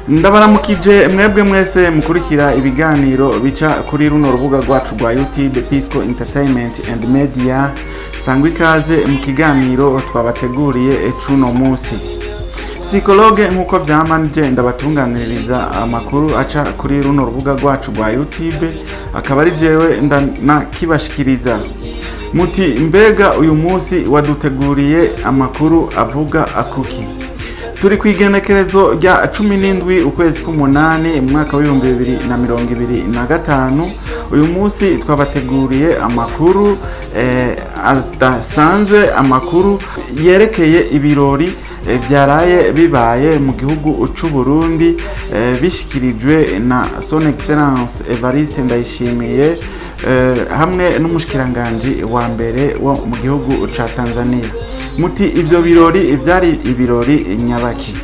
Ndabaramukije mwebwe mwese mukurikira ibiganiro bica kuri runo rubuga rwacu rwa YouTube Pisco Entertainment and Media. Sangwa ikaze mu kiganiro twabateguriye cuno munsi. Psychologue nkuko vyamanje ndabatunganiriza amakuru aca kuri runo rubuga rwacu rwa YouTube, akaba ari jewe nakibashikiriza. Muti mbega uyu munsi waduteguriye amakuru avuga akuki? Turi kwigenekerezo rya 17 ukwezi k'umunani mu mwaka wa 2025. Uyu munsi twabateguriye amakuru adasanzwe, amakuru yerekeye ibirori byaraye bibaye mu gihugu c'u Burundi, bishikirijwe na Son Excellence Evariste Ndayishimiye hamwe n'umushikiranganje wa mbere wo mu gihugu ca Tanzania. Muti ivyo birori vyari ibirori nyabaki?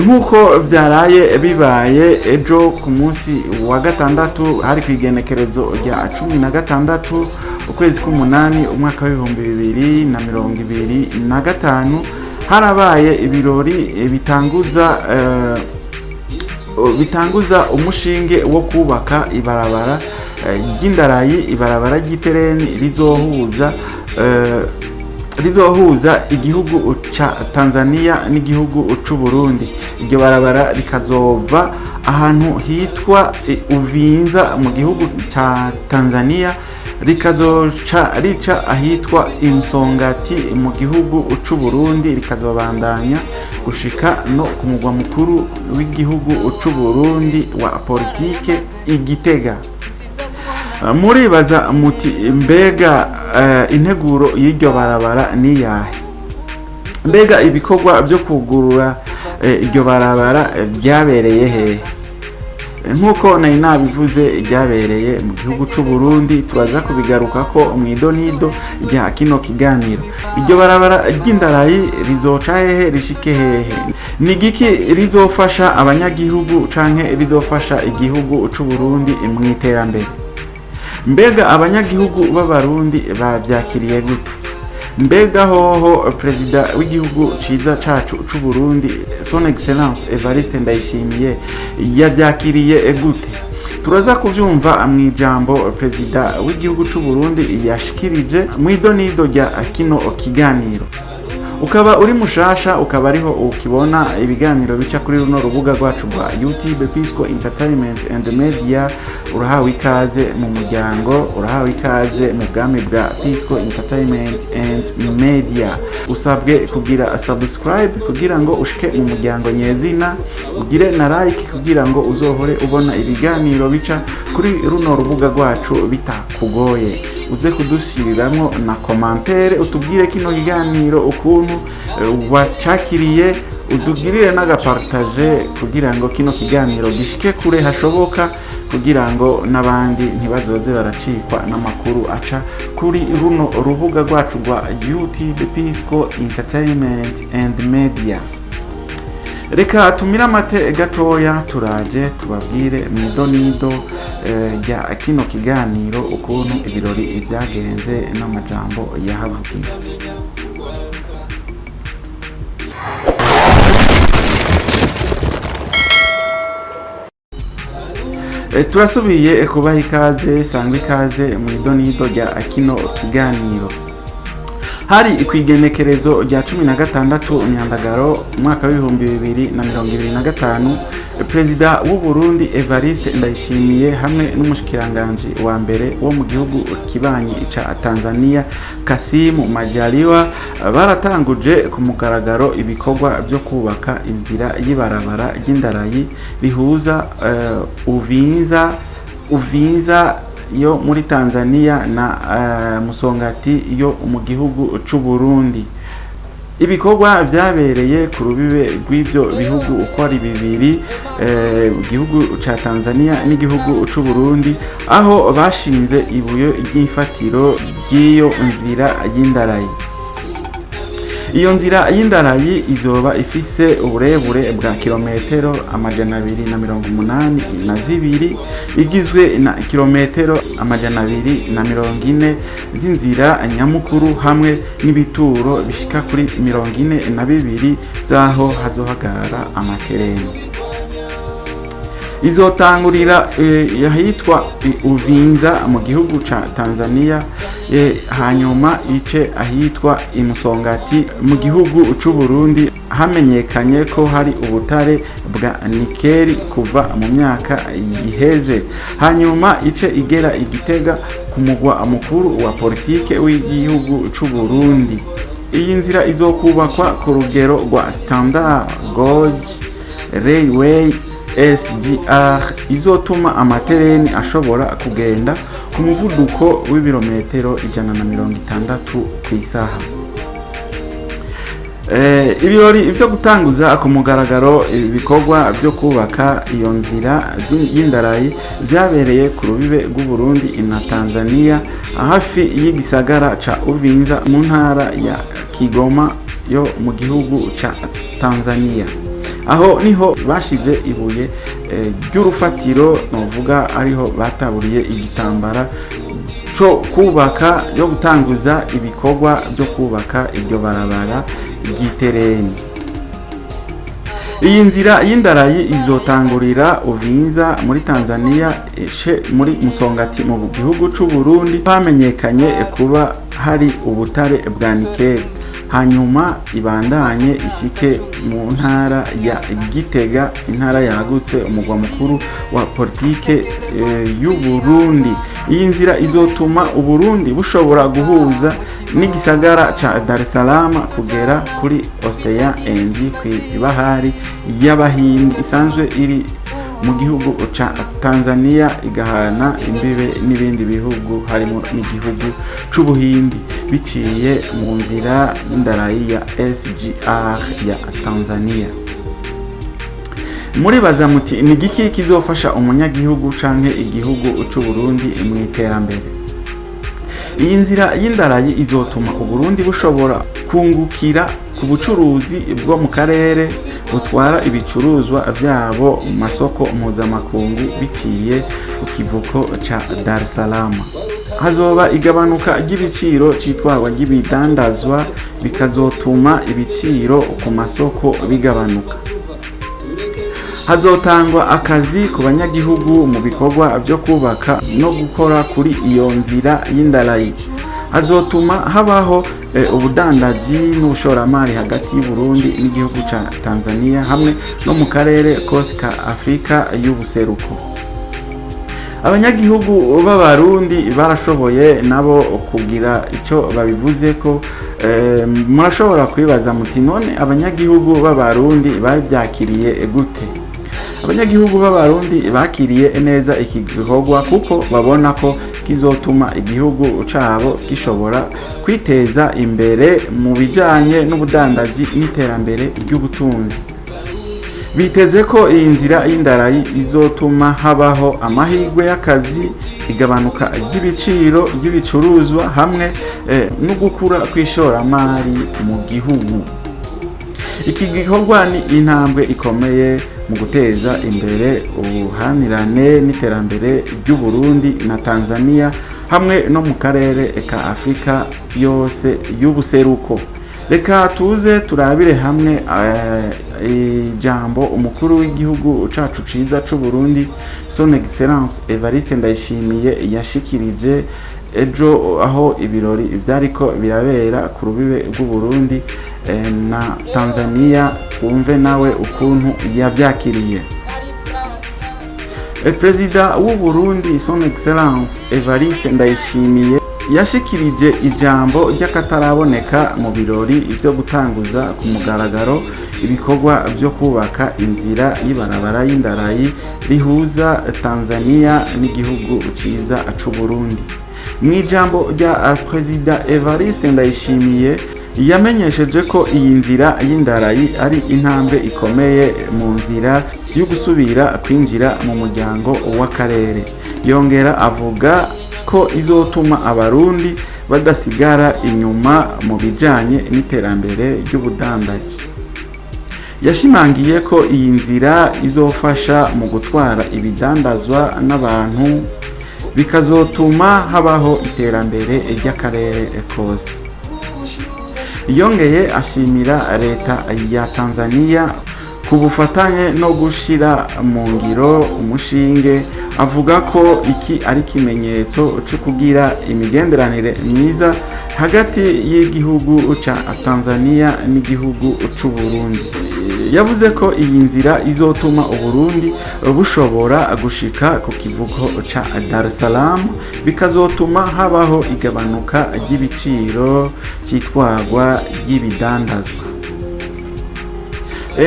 Nkuko byaraye bibaye ejo ku munsi wa gatandatu, hari kwigenekerezo rya 16 ukwezi k'umunani umwaka wa 2025, harabaye ibirori bitanguza umushinge wo kubaka ibarabara ry'indarayi, ibarabara ry'itereni rizohuza igihugu ca Tanzania n'igihugu c'u Burundi. Iryo barabara rikazova ahantu hitwa Uvinza mu gihugu ca Tanzania, rikazoca rica ahitwa Imsongati mu gihugu c'u Burundi, rikazobandanya gushika no ku mugwa mukuru w'igihugu c'u Burundi wa politike Igitega. Muribaza muti mbega integuro y'iryo barabara ni yahe? Mbega ibikorwa byo kugurura iryo barabara byabereye hehe? Nkuko nari nabivuze, ryabereye mu gihugu c'u Burundi. Turaza kubigaruka ko mwidonido rya kino kiganiro. Iryo barabara ry'indarayi rizoca hehe rishike hehe? Ni giki rizofasha abanyagihugu canke rizofasha igihugu c'u Burundi mu iterambere? Mbega abanyagihugu b'abarundi bavyakiriye gute? Mbega hoho perezida w'igihugu ciza cacu c'u Burundi Son Excellence Evariste Ndayishimiye yavyakiriye gute? Turaza kuvyumva mwijambo perezida w'igihugu c'u Burundi yashikirije mwidonido rya kino kiganiro. Ukaba uri mushasha, ukaba ariho ukibona ibiganiro bica kuri runo rubuga rwacu rwa YouTube Pisco Entertainment and Media, urahawe ikaze mu muryango, urahawe ikaze mu bwami bwa Pisco Entertainment and Media. Usabwe kugira subscribe kugira ngo ushike mu muryango nyezina, ugire na like kugira ngo uzohore ubona ibiganiro bica kuri runo rubuga rwacu bitakugoye. Uze kudushiriramwo na commentaire, utubwire kino kiganiro ukuntu wacakiriye, udugirire n'agapartage kugira ngo kino kiganiro gishike kure hashoboka, kugira ngo n'abandi ntibazoze baracikwa n'amakuru aca kuri runo rubuga rwacu rwa YouTube Pisco Entertainment and Media. Reka tumira amate gatoya, turaje tubabwire mwidonido rya kino kiganiro ukuntu ibirori vyagenze n'amajambo yahavugiwe. Turasubiye kubaha ikaze, sangwa ikaze mwidonido rya kino kiganiro. Hari kwigenekerezo rya 16 Nyandagaro umwaka wa 2025, Perezida w'u Burundi Evariste Ndayishimiye hamwe n'umushikiranganje wa mbere wo mu gihugu kibanyi ca Tanzania Kassim Majaliwa baratanguje ku mugaragaro ibikorwa byo kubaka inzira y'ibarabara ry'indarayi rihuza Uvinza yo muri Tanzania na Musongati yo mu gihugu c'u Burundi. Ibikorwa vyabereye ku rubibe rw'ivyo bihugu uko ari bibiri, igihugu ca Tanzania n'igihugu c'u Burundi, aho bashinze ibuye ry'ifatiro ry'iyo nzira y'indarayi. Iyo nzira y'indarayi izoba ifise uburebure bwa kilometero 282, igizwe na kilometero 240 z'inzira nyamukuru hamwe n'ibituro bishika kuri 42 zaho hazohagarara amatereni. izotangurira ahitwa Uvinza mu gihugu ca Tanzania, hanyuma ice ahitwa Imusongati mu gihugu c'u Burundi. Hamenyekanye ko hari ubutare bwa nikeli kuva mu myaka iheze, hanyuma ice igera Igitega ku mugwa mukuru wa politike w'igihugu c'u Burundi. Iyi nzira izokubakwa ku rugero rwa Standard Gauge Railway SGR, izotuma amatereni ashobora kugenda ku muvuduko w'ibirometero 160 ku isaha. Ibirori byo gutanguza ku mugaragaro ibikorwa byo kubaka iyo nzira y'indarayi byabereye ku rubibe rw'u Burundi na Tanzania, hafi y'igisagara ca Uvinza mu ntara ya Kigoma yo mu gihugu ca Tanzania. Aho niho bashize ibuye ry'urufatiro, novuga ariho bataburiye igitambara cyo kubaka yo gutanguza ibikorwa byo kubaka iryo barabara ry'itereni. Iyi nzira y'indarayi izotangurira Uvinza muri Tanzania, muri Musongati mu gihugu c'u Burundi hamenyekanye kuba hari ubutare bwa nikeli, hanyuma ibandanye ishike mu ntara ya Gitega, intara yagutse umugwa mukuru wa politike y'u Burundi. Iyi nzira izotuma Uburundi bushobora guhuza n'igisagara ca Dar es Salaam kugera kuri Ocean Indi kw'ibahari y'Abahindi isanzwe iri mu gihugu ca Tanzania, igahana imbibe n'ibindi bihugu harimo n'igihugu c'Ubuhindi biciye mu nzira y'indarayi ya SGR ya Tanzania. Muri baza muti ni giki kizofasha umunyagihugu canke igihugu c'u Burundi mu iterambere? Iyi nzira y'indarayi izotuma Uburundi bushobora kungukira ku bucuruzi bwo mu karere butwara ibicuruzwa vyabo mu masoko mpuzamakungu biciye ku kivuko ca Dar es Salaam. Hazoba igabanuka ry'ibiciro c'itwarwa ry'ibidandazwa, bikazotuma ibiciro ku masoko bigabanuka. Hazotangwa akazi ku banyagihugu mu bikorwa byo kubaka no gukora kuri iyo nzira y'indarayi. Hazotuma habaho ubudandaji n'ubushoramari hagati y'u Burundi n'igihugu ca Tanzania hamwe no mu karere kose ka Afrika y'ubuseruko. Abanyagihugu b'Abarundi barashoboye nabo kugira ico babivuze ko. Murashobora kwibaza muti none abanyagihugu b'Abarundi bavyakiriye gute? Abanyagihugu b'Abarundi bakiriye neza iki gikorwa kuko babona ko kizotuma igihugu cabo gishobora kwiteza imbere mu bijanye n'ubudandaji n'iterambere ry'ubutunzi. Biteze ko iyi nzira y'indarayi izotuma habaho amahirwe y'akazi, igabanuka ry'ibiciro ry'ibicuruzwa hamwe no gukura kw'ishoramari mu gihugu. Iki gikorwa ni intambwe ikomeye mu guteza imbere ubuhanirane n'iterambere ry'u Burundi na Tanzania hamwe no mu karere ka Afrika yose y'ubuseruko. Reka tuze turabire hamwe ijambo umukuru w'igihugu cacu ciza c'u Burundi Son Excellence Evariste Ndayishimiye yashikirije ejo aho ibirori vyariko birabera ku rubibe rw'u Burundi na Tanzania. Twumve nawe ukuntu yavyakiriye. Perezida w'u Burundi Son Excellence Evariste Ndayishimiye yashikirije ijambo ry'akataraboneka mu birori byo gutanguza ku mugaragaro ibikorwa byo kubaka inzira y'ibarabara y'indarayi rihuza Tanzania n'igihugu ciza c'u Burundi. Mu ijambo rya Perezida Evariste Ndayishimiye yamenyesheje ko iyi nzira y'indarayi ari intambwe ikomeye mu nzira yo gusubira kwinjira mu muryango w'akarere. Yongera avuga ko izotuma Abarundi badasigara inyuma mu bijanye n'iterambere ry'ubudandaji. Yashimangiye ko iyi nzira izofasha mu gutwara ibidandazwa n'abantu, bikazotuma habaho iterambere ry'akarere kose. Yongeye ashimira leta ya Tanzania ku bufatanye no gushira mu ngiro umushinge. Avuga ko iki ari ikimenyetso cyo kugira imigenderanire myiza hagati y'igihugu ca Tanzania n'igihugu c'u Burundi. Yavuze ko iyi nzira izotuma Uburundi bushobora gushika ku kivuko ca Dar es Salaam, bikazotuma habaho igabanuka ry'ibiciro cyitwagwa ry'ibidandazwa.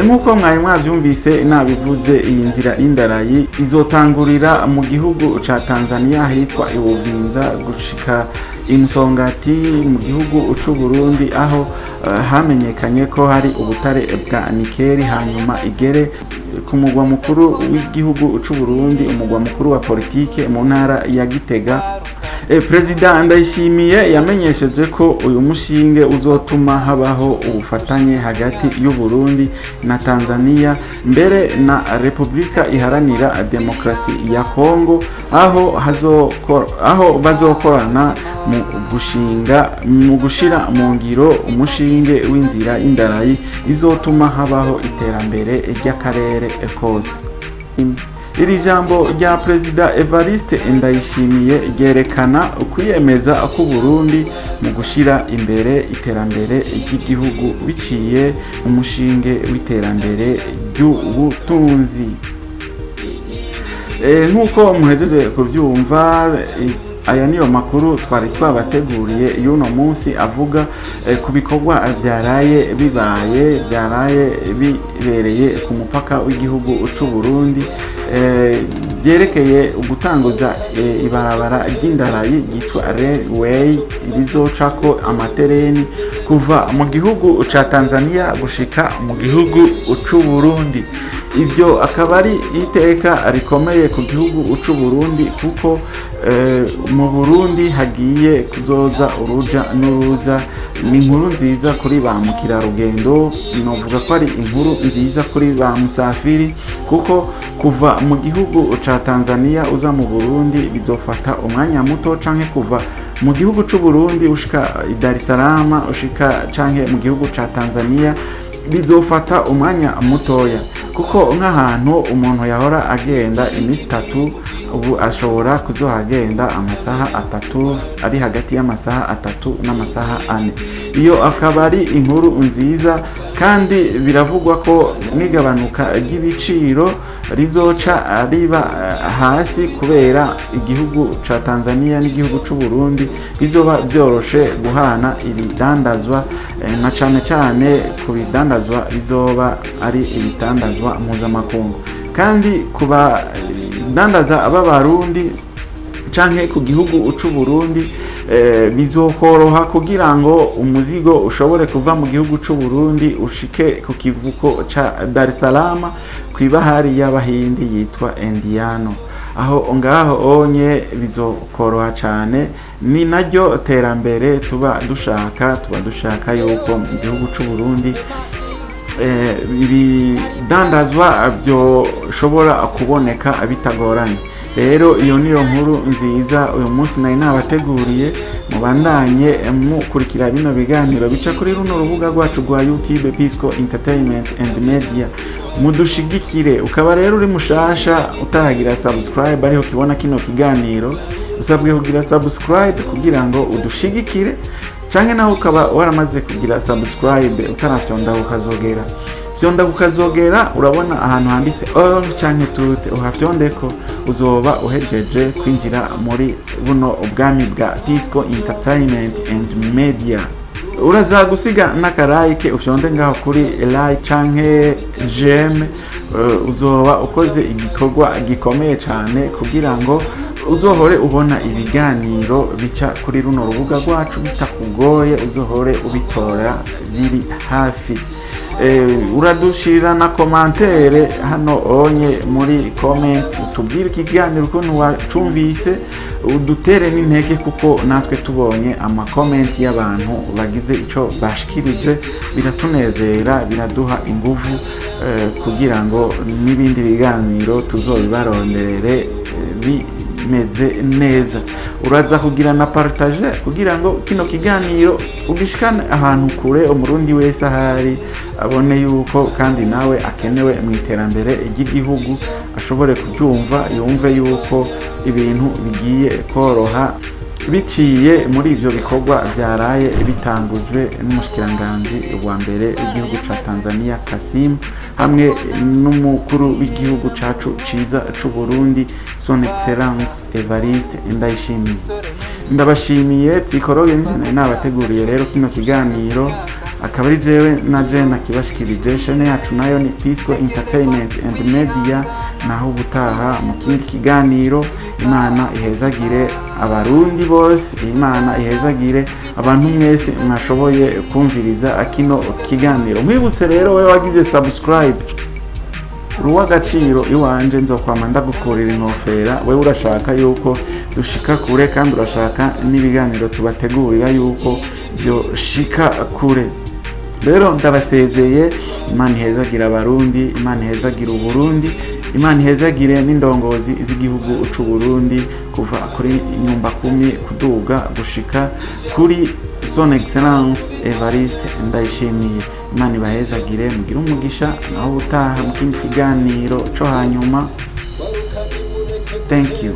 Nk'uko mwari mwabyumvise nabivuze, iyi nzira y'indarayi izotangurira mu gihugu ca Tanzania hitwa Ibuvinza gushika Imsongati mu gihugu c'u Burundi, aho hamenyekanye ko hari ubutare bwa nikeli, hanyuma igere ku mugwa mukuru w'igihugu c'u Burundi, umugwa mukuru wa politike mu ntara ya Gitega. Perezida Ndayishimiye yamenyesheje ko uyu mushinge uzotuma habaho ubufatanye hagati y'u Burundi na Tanzania, mbere na Repubulika Iharanira Demokarasi ya Kongo, aho bazokorana mu gushira mu ngiro umushinge w'inzira y'indarayi izotuma habaho iterambere ry'akarere kose. Iri jambo rya Perezida Evariste Ndayishimiye ryerekana ukwiyemeza ku Burundi mu gushira imbere iterambere ry'igihugu biciye mu mushinge w'iterambere ry'ubutunzi. Nk'uko muhejeje kubyumva, aya niyo makuru twari twabateguriye y'uno munsi avuga ku bikorwa byaraye bibereye ku mupaka w'igihugu c'u Burundi, byerekeye gutanguza ibarabara ry'indarayi ryitwa railway rizocako amatereni kuva mu gihugu ca Tanzania gushika mu gihugu c'u Burundi. Ibyo akaba ari iteka rikomeye ku gihugu c'u Burundi, kuko mu Burundi hagiye kuzoza uruja n'uruza. Ni inkuru nziza kuri ba mukerarugendo, novuga ko ari inkuru nziza kuri ba musafiri, kuko kuva mu gihugu ca Tanzania uza mu Burundi bizofata umwanya muto, canke kuva mu gihugu c'u Burundi ushika Dar es Salaam ushika canke mu gihugu ca Tanzania bizofata umwanya mutoya, kuko nk'ahantu umuntu yahora agenda iminsi 3 ubu ashobora kuzohagenda amasaha 3, ari hagati y'amasaha 3 n'amasaha 4. Iyo akaba ari inkuru nziza, kandi biravugwa ko n'igabanuka ry'ibiciro rizoca riba hasi, kubera igihugu ca Tanzania n'igihugu c'u Burundi bizoba byoroshe guhana ibidandazwa, na cane ku bidandazwa bizoba ari ibidandazwa mpuzamakungu. Kandi kuba dandaza b'abarundi canke ku gihugu c'u Burundi bizokoroha kugira ngo umuzigo ushobore kuva mu gihugu c'u Burundi ushike ku kivuko ca Dar es Salaam kw'ibahari y'Abahindi yitwa Indiano. Aho ngaho onye bizokoroha cane, ni naryo terambere tuba dushaka yuko mu gihugu c'u Burundi ibidandazwa byoshobora kuboneka bitagoranye. Rero iyo niyo nkuru nziza uyu munsi nari nabateguriye. Mubandanye mukurikira bino biganiro bica kuri runo rubuga rwacu rwa YouTube Pisco Entertainment and Media. Mudushigikire. Ukaba rero uri mushasha utaragira subscribe ariho kibona kino kiganiro, usabwe kugira subscribe kugira ngo udushigikire, canke naho ukaba waramaze kugira subscribe utarafyonda ukazogera urabona ahantu handitse all canke tute, uhafyondeko uzoba uhejeje kwinjira muri buno ubwami bwa Pisco Entertainment and Media. Uraza gusiga n'akarayike ufyonde ngaho kuri like canke j'aime, uzoba ukoze igikorwa gikomeye cane kugira ngo uzohore ubona ibiganiro bica kuri runo rubuga rwacu bitakugoye, uzohore ubitora biri hafi. Uradushira na commentaire hano onye muri comment, utubwire ikiganiro ukuntu wacumvise, udutere n'intege, kuko natwe tubonye ama comment y'abantu bagize ico bashikirije biratunezera, biraduha ingufu kugira ngo n'ibindi biganiro tuzobibaronderere bimeze neza. Uraza kugira na partage kugira ngo kino kiganiro ugishikane ahantu kure, umurundi wese ahari abone yuko kandi nawe akenewe mu iterambere ry'igihugu, ashobore kubyumva, yumve yuko ibintu bigiye koroha biciye muri ivyo bikorwa byaraye bitangujwe n'umushikiranganji wa mbere w'igihugu ca Tanzania Kassim, hamwe n'umukuru w'igihugu cacu ciza c'u Burundi Son Excellence Evariste Ndayishimiye. Ndabashimiye psychologue njene nabateguriye rero kino kiganiro, akaba ari jewe na Jena kibashikirije. Channel yacu nayo ni Pisco Entertainment and Media, naho ubutaha mu kindi kiganiro. Imana ihezagire abarundi bose, Imana ihezagire abantu mwese mwashoboye kumviriza kino kiganiro. Mwibutse rero wewe wagize subscribe, ruwa gaciro iwanje nzokwama ndagukurira inkofera. Wewe urashaka yuko dushika kure, kandi urashaka n'ibiganiro tubategurira yuko byo shika kure. Rero ndabasezeye. Imana ihezagire abarundi, Imana ihezagire Uburundi, Imana ihezagire n'indongozi z'igihugu c'u Burundi, kuva kuri nyumba kumi kuduga gushika kuri Son Excellence Evariste Ndayishimiye. Imana ibahezagire, mugire umugisha, naho ubutaha mu kindi kiganiro co hanyuma. Thank you.